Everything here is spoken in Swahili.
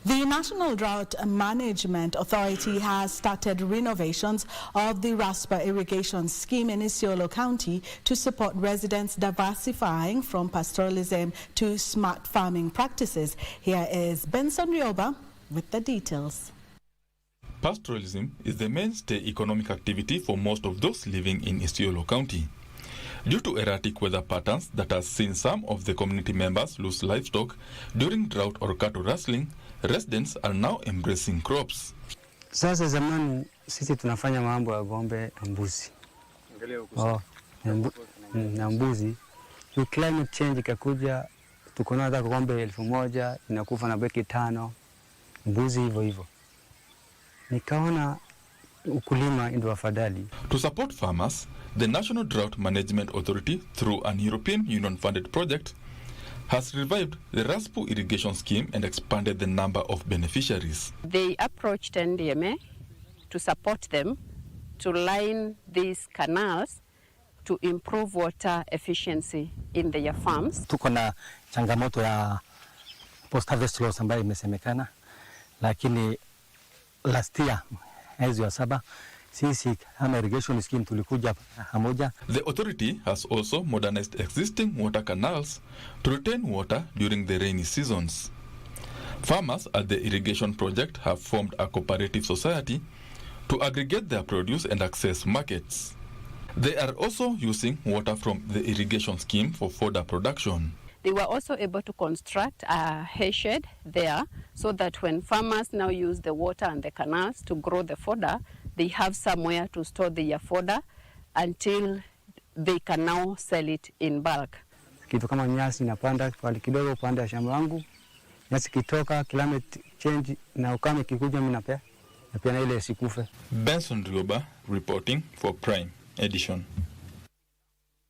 The National Drought Management Authority has started renovations of the Raspa Irrigation Scheme in Isiolo County to support residents diversifying from pastoralism to smart farming practices. Here is Benson Rioba with the details. Pastoralism is the mainstay economic activity for most of those living in Isiolo County. Due to erratic weather patterns that has seen some of the community members lose livestock during drought or cattle rustling, residents are now embracing crops. Sasa zamani sisi tunafanya mambo ya ng'ombe na mbuzi. Na mbuzi. Climate change ikakuja, tuko na hata ng'ombe 1000 inakufa na beki 5. Mbuzi hivyo hivyo. Nikaona ukulima ndio afadhali. To support farmers, the National Drought Management Authority, through an European Union-funded project, has revived the Rapsu Irrigation Scheme and expanded the number of beneficiaries. They approached NDMA to support them to line these canals to improve water efficiency in their farms. Tuko na changamoto ya post-harvest loss ambayo imesemekana, lakini last year mwezi wa 7 sisi kama irrigation scheme tulikuja pamoja. The authority has also modernized existing water canals to retain water during the rainy seasons. Farmers at the irrigation project have formed a cooperative society to aggregate their produce and access markets. They are also using water from the irrigation scheme for fodder production. They were also able to construct a hay shed there so that when farmers now use the water and the canals to grow the fodder, they have somewhere to store their fodder until they can now sell it in bulk. Kitu kama nyasi napanda kwa kidogo upande ya shamba langu. Nyasi kitoka, climate change na ukame kikuja mimi napea na ile sikufe. Benson Rioba reporting for Prime Edition.